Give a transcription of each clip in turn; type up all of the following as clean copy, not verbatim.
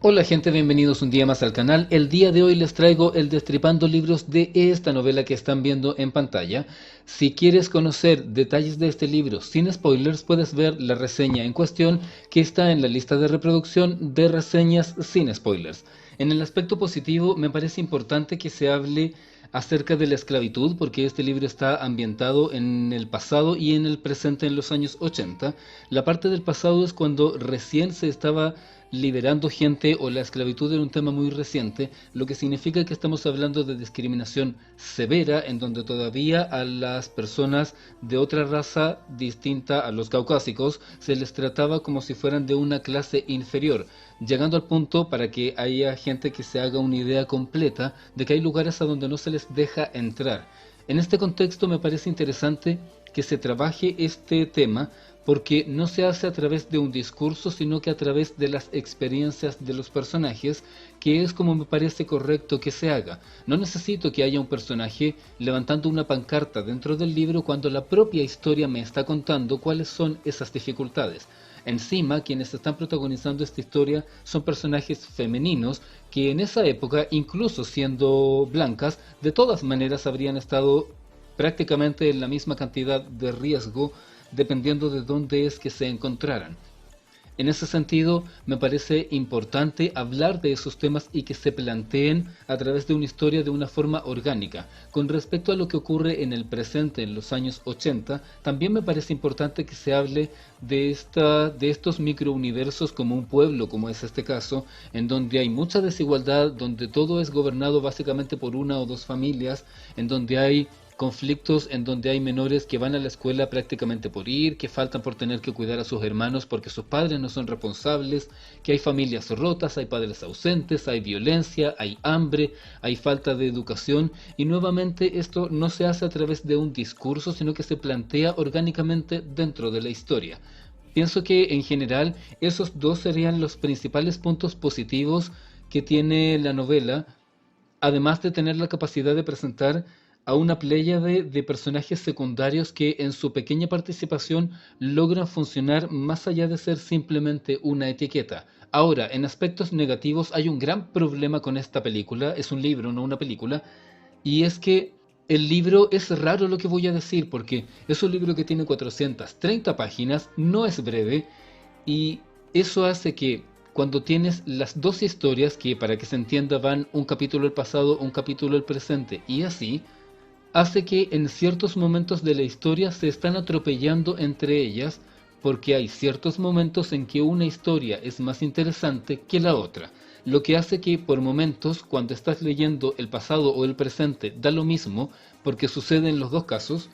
Hola gente, bienvenidos un día más al canal. El día de hoy les traigo el Destripando Libros de esta novela que están viendo en pantalla. Si quieres conocer detalles de este libro sin spoilers, puedes ver la reseña en cuestión que está en la lista de reproducción de reseñas sin spoilers. En el aspecto positivo, me parece importante que se hable acerca de la esclavitud, porque este libro está ambientado en el pasado y en el presente en los años 80. La parte del pasado es cuando recién se estaba liberando gente o la esclavitud era un tema muy reciente, lo que significa que estamos hablando de discriminación severa en donde todavía a las personas de otra raza distinta a los caucásicos se les trataba como si fueran de una clase inferior, llegando al punto para que haya gente que se haga una idea completa de que hay lugares a donde no se les deja entrar. En este contexto me parece interesante que se trabaje este tema porque no se hace a través de un discurso, sino que a través de las experiencias de los personajes, que es como me parece correcto que se haga. No necesito que haya un personaje levantando una pancarta dentro del libro cuando la propia historia me está contando cuáles son esas dificultades. Encima, quienes están protagonizando esta historia son personajes femeninos que en esa época, incluso siendo blancas, de todas maneras habrían estado prácticamente en la misma cantidad de riesgo dependiendo de dónde es que se encontraran. En ese sentido, me parece importante hablar de esos temas y que se planteen a través de una historia de una forma orgánica. Con respecto a lo que ocurre en el presente, en los años 80, también me parece importante que se hable de estos microuniversos como un pueblo, como es este caso, en donde hay mucha desigualdad, donde todo es gobernado básicamente por una o dos familias, en donde hay conflictos en donde hay menores que van a la escuela prácticamente por ir, que faltan por tener que cuidar a sus hermanos porque sus padres no son responsables, que hay familias rotas, hay padres ausentes, hay violencia, hay hambre, hay falta de educación y nuevamente esto no se hace a través de un discurso, sino que se plantea orgánicamente dentro de la historia. Pienso que en general esos dos serían los principales puntos positivos que tiene la novela, además de tener la capacidad de presentar a una pléyade de personajes secundarios que en su pequeña participación logran funcionar más allá de ser simplemente una etiqueta. Ahora, en aspectos negativos hay un gran problema con esta película, es un libro, no una película, y es que el libro es raro lo que voy a decir, porque es un libro que tiene 430 páginas, no es breve, y eso hace que cuando tienes las dos historias, que para que se entienda van un capítulo al pasado, un capítulo al presente, y así, hace que en ciertos momentos de la historia se están atropellando entre ellas porque hay ciertos momentos en que una historia es más interesante que la otra, lo que hace que por momentos cuando estás leyendo el pasado o el presente da lo mismo porque sucede en los dos casos.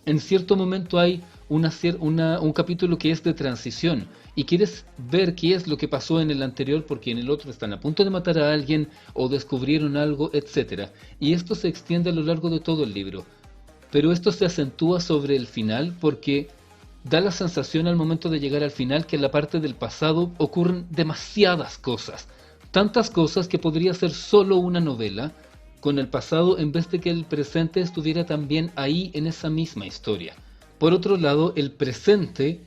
En cierto momento hay un capítulo que es de transición y quieres ver qué es lo que pasó en el anterior porque en el otro están a punto de matar a alguien o descubrieron algo, etcétera. Y esto se extiende a lo largo de todo el libro. Pero esto se acentúa sobre el final porque da la sensación al momento de llegar al final que en la parte del pasado ocurren demasiadas cosas. Tantas cosas que podría ser solo una novela con el pasado en vez de que el presente estuviera también ahí en esa misma historia. Por otro lado, el presente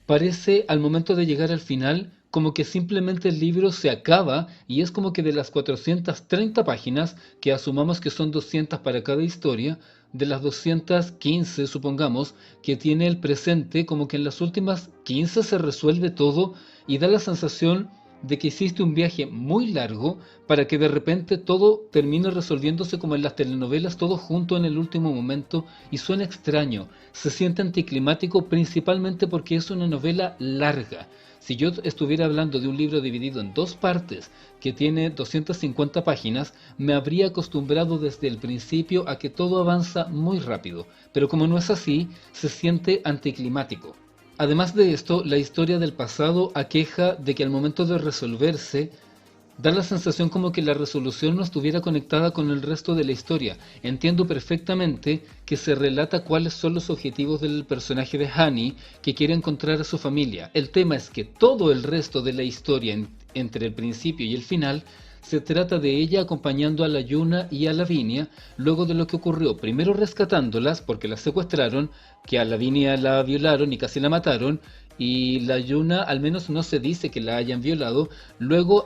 parece al momento de llegar al final como que simplemente el libro se acaba y es como que de las 430 páginas, que asumamos que son 200 para cada historia, de las 215 supongamos que tiene el presente, como que en las últimas 15 se resuelve todo y da la sensación de que hiciste un viaje muy largo para que de repente todo termine resolviéndose como en las telenovelas, todo junto en el último momento, y suena extraño, se siente anticlimático principalmente porque es una novela larga. Si yo estuviera hablando de un libro dividido en dos partes que tiene 250 páginas, me habría acostumbrado desde el principio a que todo avanza muy rápido, pero como no es así, se siente anticlimático. Además de esto, la historia del pasado aqueja de que al momento de resolverse, da la sensación como que la resolución no estuviera conectada con el resto de la historia. Entiendo perfectamente que se relata cuáles son los objetivos del personaje de Honey, que quiere encontrar a su familia. El tema es que todo el resto de la historia, entre el principio y el final, se trata de ella acompañando a la Yuna y a Lavinia luego de lo que ocurrió, primero rescatándolas porque las secuestraron, que a Lavinia la violaron y casi la mataron, y la Yuna al menos no se dice que la hayan violado, luego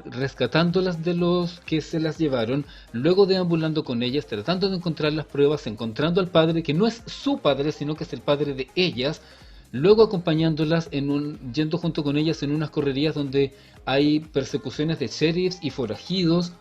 rescatándolas de los que se las llevaron, luego deambulando con ellas, tratando de encontrar las pruebas, encontrando al padre que no es su padre, sino que es el padre de ellas, luego acompañándolas yendo junto con ellas en unas correrías donde hay persecuciones de sheriffs y forajidos.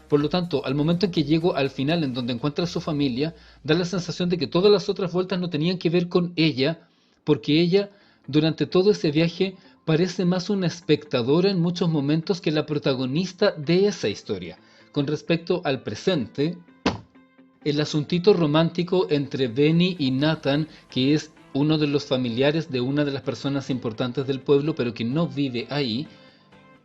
Por lo tanto, al momento en que llego al final, en donde encuentra a su familia, da la sensación de que todas las otras vueltas no tenían que ver con ella, porque ella, durante todo ese viaje, parece más una espectadora en muchos momentos que la protagonista de esa historia. Con respecto al presente, el asuntito romántico entre Benny y Nathan, que es uno de los familiares de una de las personas importantes del pueblo, pero que no vive ahí,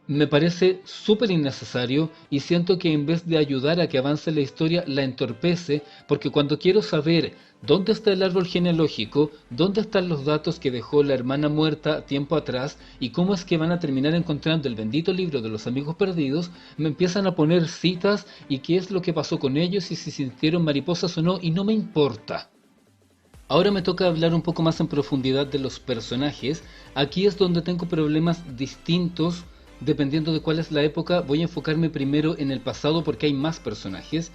me parece súper innecesario y siento que en vez de ayudar a que avance la historia, la entorpece, porque cuando quiero saber dónde está el árbol genealógico, dónde están los datos que dejó la hermana muerta tiempo atrás y cómo es que van a terminar encontrando el bendito libro de los amigos perdidos, me empiezan a poner citas y qué es lo que pasó con ellos y si sintieron mariposas o no, y no me importa. Ahora me toca hablar un poco más en profundidad de los personajes. Aquí es donde tengo problemas distintos dependiendo de cuál es la época. Voy a enfocarme primero en el pasado porque hay más personajes.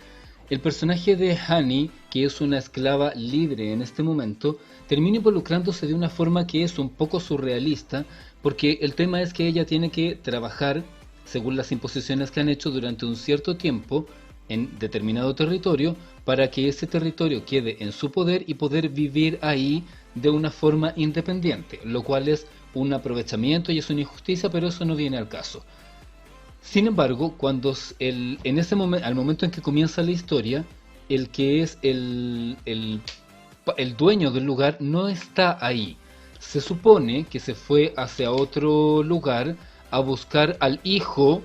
El personaje de Honey, que es una esclava libre en este momento, termina involucrándose de una forma que es un poco surrealista, porque el tema es que ella tiene que trabajar según las imposiciones que han hecho durante un cierto tiempo en determinado territorio para que ese territorio quede en su poder y poder vivir ahí de una forma independiente, lo cual es un aprovechamiento y es una injusticia, pero eso no viene al caso. Sin embargo, en ese momento, al momento en que comienza la historia, el que es el dueño del lugar no está ahí. Se supone que se fue hacia otro lugar a buscar al hijo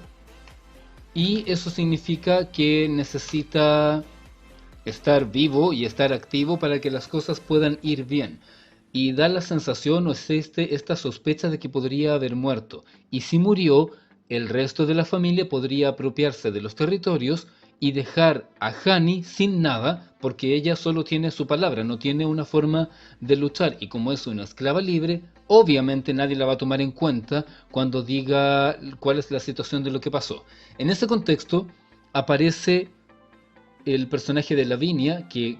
y eso significa que necesita estar vivo y estar activo para que las cosas puedan ir bien. Y da la sensación o existe esta sospecha de que podría haber muerto. Y si murió, el resto de la familia podría apropiarse de los territorios y dejar a Hani sin nada, porque ella solo tiene su palabra, no tiene una forma de luchar. Y como es una esclava libre, obviamente nadie la va a tomar en cuenta cuando diga cuál es la situación de lo que pasó. En ese contexto aparece el personaje de Lavinia, que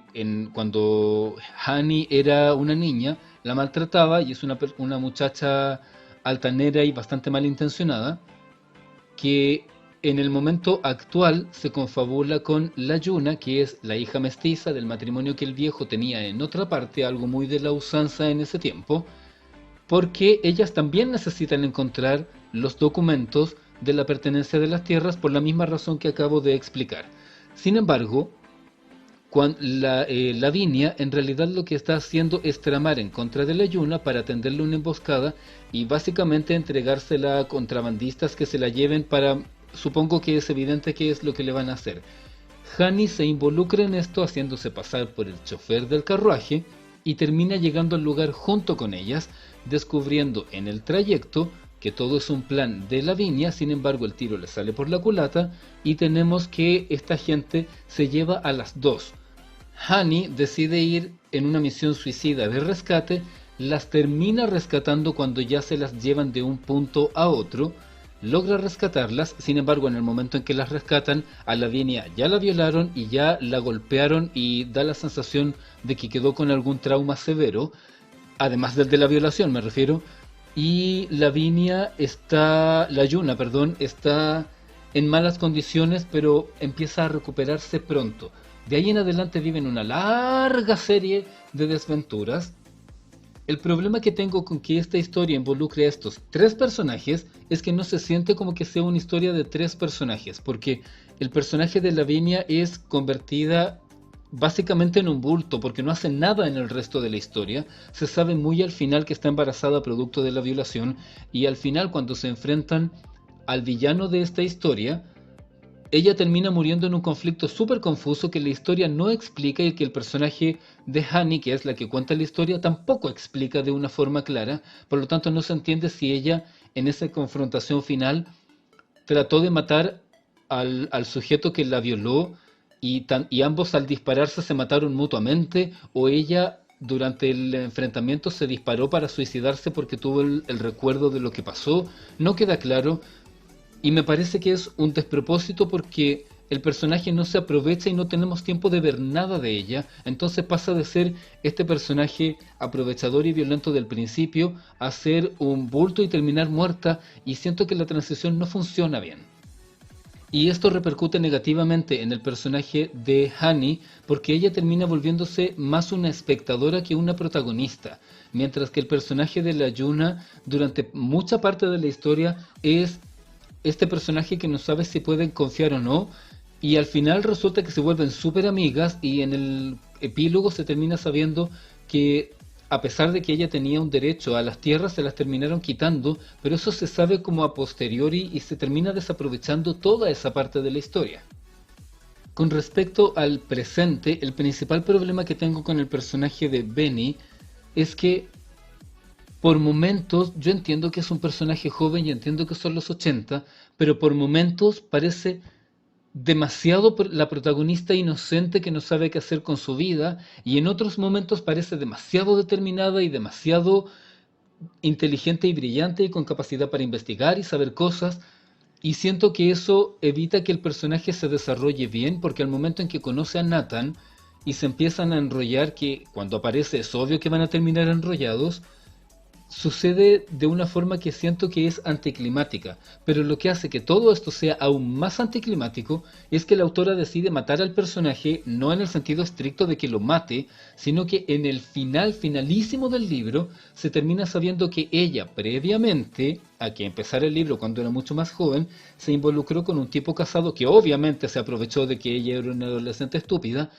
cuando Hani era una niña, la maltrataba y es una muchacha altanera y bastante malintencionada, que en el momento actual se confabula con la Yuna, que es la hija mestiza del matrimonio que el viejo tenía en otra parte, algo muy de la usanza en ese tiempo, porque ellas también necesitan encontrar los documentos de la pertenencia de las tierras por la misma razón que acabo de explicar. Sin embargo, Lavinia en realidad lo que está haciendo es tramar en contra de la Yuna para tenderle una emboscada y básicamente entregársela a contrabandistas que se la lleven para... Supongo que es evidente qué es lo que le van a hacer. Hani se involucra en esto haciéndose pasar por el chofer del carruaje y termina llegando al lugar junto con ellas, descubriendo en el trayecto que todo es un plan de Lavinia. Sin embargo el tiro le sale por la culata y tenemos que esta gente se lleva a las dos. Hani decide ir en una misión suicida de rescate, las termina rescatando cuando ya se las llevan de un punto a otro, logra rescatarlas. Sin embargo, en el momento en que las rescatan, a Lavinia ya la violaron y ya la golpearon y da la sensación de que quedó con algún trauma severo, además del de la violación me refiero, y la Yuna, perdón, está en malas condiciones, pero empieza a recuperarse pronto. De ahí en adelante viven una larga serie de desventuras. El problema que tengo con que esta historia involucre a estos tres personajes es que no se siente como que sea una historia de tres personajes, porque el personaje de Lavinia es convertida básicamente en un bulto, porque no hace nada en el resto de la historia. Se sabe muy al final que está embarazada producto de la violación, y al final cuando se enfrentan al villano de esta historia, ella termina muriendo en un conflicto súper confuso que la historia no explica y que el personaje de Hani, que es la que cuenta la historia, tampoco explica de una forma clara. Por lo tanto no se entiende si ella en esa confrontación final trató de matar al sujeto que la violó y ambos al dispararse se mataron mutuamente, o ella durante el enfrentamiento se disparó para suicidarse porque tuvo el recuerdo de lo que pasó. No queda claro y me parece que es un despropósito porque el personaje no se aprovecha y no tenemos tiempo de ver nada de ella. Entonces pasa de ser este personaje aprovechador y violento del principio a ser un bulto y terminar muerta, y siento que la transición no funciona bien. Y esto repercute negativamente en el personaje de Honey porque ella termina volviéndose más una espectadora que una protagonista, mientras que el personaje de la Yuna durante mucha parte de la historia es este personaje que no sabe si pueden confiar o no, y al final resulta que se vuelven súper amigas y en el epílogo se termina sabiendo que a pesar de que ella tenía un derecho a las tierras, se las terminaron quitando, pero eso se sabe como a posteriori y se termina desaprovechando toda esa parte de la historia. Con respecto al presente, el principal problema que tengo con el personaje de Benny es que por momentos, yo entiendo que es un personaje joven y entiendo que son los 80, pero por momentos parece demasiado la protagonista inocente que no sabe qué hacer con su vida, y en otros momentos parece demasiado determinada y demasiado inteligente y brillante y con capacidad para investigar y saber cosas, y siento que eso evita que el personaje se desarrolle bien, porque al momento en que conoce a Nathan y se empiezan a enrollar, que cuando aparece es obvio que van a terminar enrollados, sucede de una forma que siento que es anticlimática, pero lo que hace que todo esto sea aún más anticlimático es que la autora decide matar al personaje, no en el sentido estricto de que lo mate, sino que en el final finalísimo del libro se termina sabiendo que ella previamente a que empezara el libro cuando era mucho más joven, se involucró con un tipo casado que obviamente se aprovechó de que ella era una adolescente estúpida.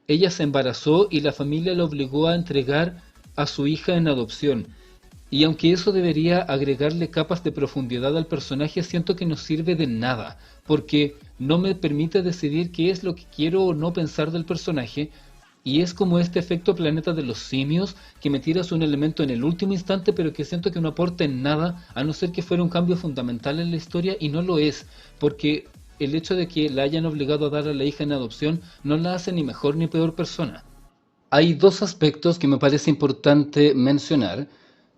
Ella se embarazó y la familia la obligó a entregar a su hija en adopción. Y aunque eso debería agregarle capas de profundidad al personaje, siento que no sirve de nada, porque no me permite decidir qué es lo que quiero o no pensar del personaje, y es como este efecto Planeta de los Simios, que me tiras un elemento en el último instante, pero que siento que no aporta en nada, a no ser que fuera un cambio fundamental en la historia, y no lo es, porque el hecho de que la hayan obligado a dar a la hija en adopción no la hace ni mejor ni peor persona. Hay dos aspectos que me parece importante mencionar.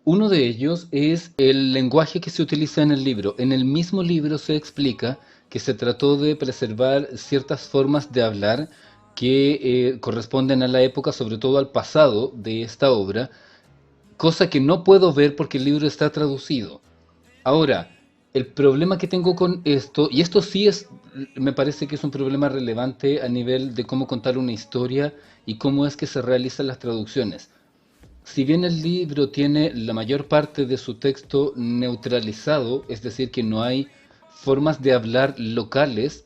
Uno de ellos es el lenguaje que se utiliza en el libro. En el mismo libro se explica que se trató de preservar ciertas formas de hablar que corresponden a la época, sobre todo al pasado de esta obra, cosa que no puedo ver porque el libro está traducido. Ahora, el problema que tengo con esto, y esto sí es, me parece que es un problema relevante a nivel de cómo contar una historia y cómo es que se realizan las traducciones. Si bien el libro tiene la mayor parte de su texto neutralizado, es decir, que no hay formas de hablar locales,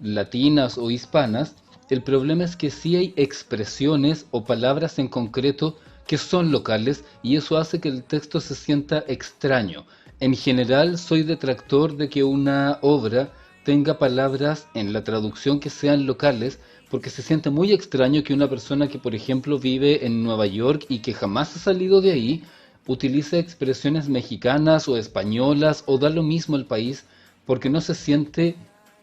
latinas o hispanas, el problema es que sí hay expresiones o palabras en concreto que son locales y eso hace que el texto se sienta extraño. En general soy detractor de que una obra tenga palabras en la traducción que sean locales porque se siente muy extraño que una persona que por ejemplo vive en Nueva York y que jamás ha salido de ahí utilice expresiones mexicanas o españolas o da lo mismo el país porque no se siente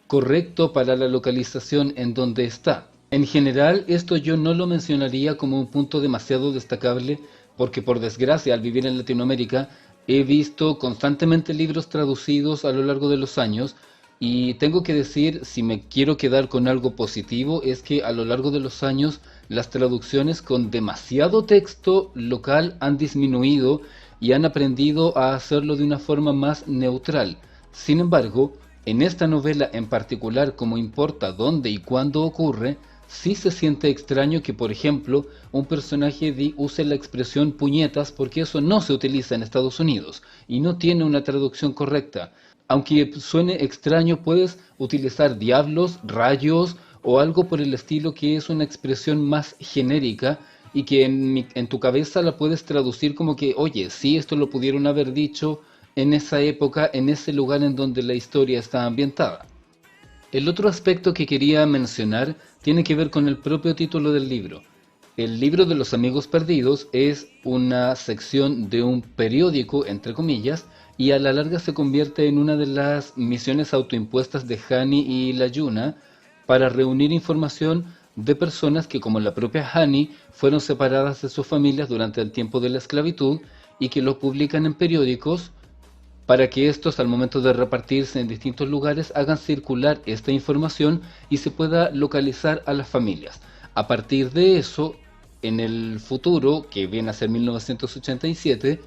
correcto para la localización en donde está. En general, esto yo no lo mencionaría como un punto demasiado destacable, porque por desgracia, al vivir en Latinoamérica, he visto constantemente libros traducidos a lo largo de los años, y tengo que decir, si me quiero quedar con algo positivo, es que a lo largo de los años las traducciones con demasiado texto local han disminuido y han aprendido a hacerlo de una forma más neutral. Sin embargo, en esta novela en particular, como importa dónde y cuándo ocurre, sí se siente extraño que, por ejemplo, un personaje use la expresión puñetas porque eso no se utiliza en Estados Unidos y no tiene una traducción correcta. Aunque suene extraño, puedes utilizar diablos, rayos o algo por el estilo que es una expresión más genérica y que en tu cabeza la puedes traducir como que, oye, sí, esto lo pudieron haber dicho en esa época, en ese lugar en donde la historia está ambientada. El otro aspecto que quería mencionar tiene que ver con el propio título del libro. El libro de los amigos perdidos es una sección de un periódico, entre comillas, y a la larga se convierte en una de las misiones autoimpuestas de Hani y la Yuna para reunir información de personas que, como la propia Hani, fueron separadas de sus familias durante el tiempo de la esclavitud y que lo publican en periódicos para que estos, al momento de repartirse en distintos lugares, hagan circular esta información y se pueda localizar a las familias. A partir de eso, en el futuro, que viene a ser 1987,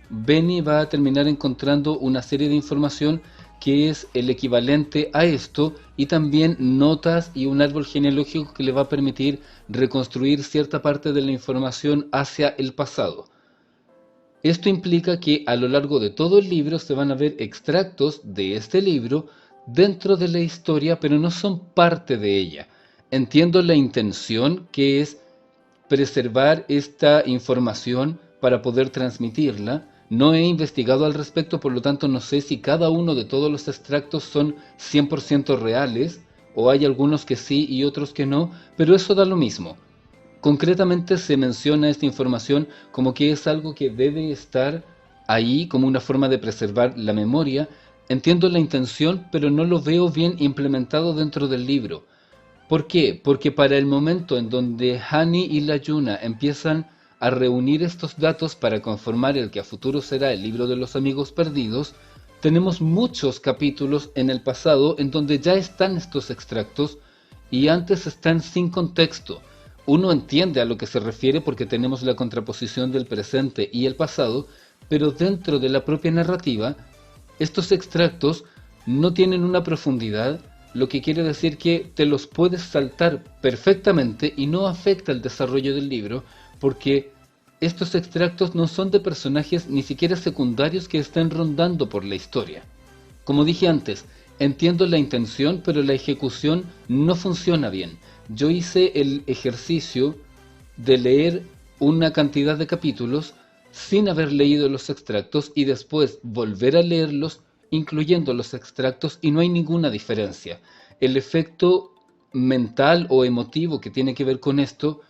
Benny va a terminar encontrando una serie de información que es el equivalente a esto, y también notas y un árbol genealógico que le va a permitir reconstruir cierta parte de la información hacia el pasado. Esto implica que a lo largo de todo el libro se van a ver extractos de este libro dentro de la historia, pero no son parte de ella. Entiendo la intención, que es preservar esta información para poder transmitirla. No he investigado al respecto, por lo tanto no sé si cada uno de todos los extractos son 100% reales, o hay algunos que sí y otros que no, pero eso da lo mismo. Concretamente se menciona esta información como que es algo que debe estar ahí como una forma de preservar la memoria. Entiendo la intención, pero no lo veo bien implementado dentro del libro. ¿Por qué? Porque para el momento en donde Hani y la Yuna empiezan a reunir estos datos para conformar el que a futuro será el libro de los amigos perdidos, tenemos muchos capítulos en el pasado en donde ya están estos extractos y antes están sin contexto. Uno entiende a lo que se refiere porque tenemos la contraposición del presente y el pasado, pero dentro de la propia narrativa, estos extractos no tienen una profundidad, lo que quiere decir que te los puedes saltar perfectamente y no afecta el desarrollo del libro, porque estos extractos no son de personajes ni siquiera secundarios que estén rondando por la historia. Como dije antes, entiendo la intención, pero la ejecución no funciona bien. Yo hice el ejercicio de leer una cantidad de capítulos sin haber leído los extractos y después volver a leerlos incluyendo los extractos, y no hay ninguna diferencia. El efecto mental o emotivo que tiene que ver con esto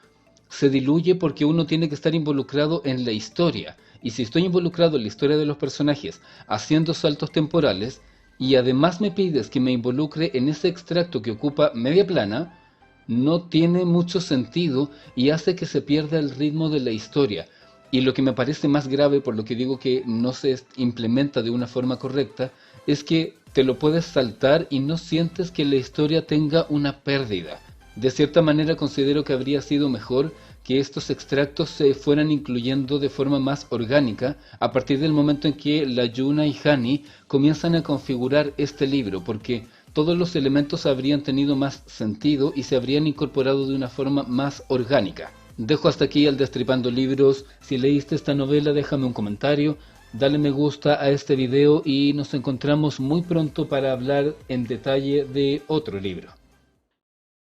se diluye porque uno tiene que estar involucrado en la historia, y si estoy involucrado en la historia de los personajes haciendo saltos temporales y además me pides que me involucre en ese extracto que ocupa media plana, no tiene mucho sentido y hace que se pierda el ritmo de la historia. Y lo que me parece más grave, por lo que digo que no se implementa de una forma correcta, es que te lo puedes saltar y no sientes que la historia tenga una pérdida. De cierta manera considero que habría sido mejor que estos extractos se fueran incluyendo de forma más orgánica a partir del momento en que la Yuna y Hani comienzan a configurar este libro, porque todos los elementos habrían tenido más sentido y se habrían incorporado de una forma más orgánica. Dejo hasta aquí el Destripando Libros. Si leíste esta novela, déjame un comentario, dale me gusta a este video y nos encontramos muy pronto para hablar en detalle de otro libro.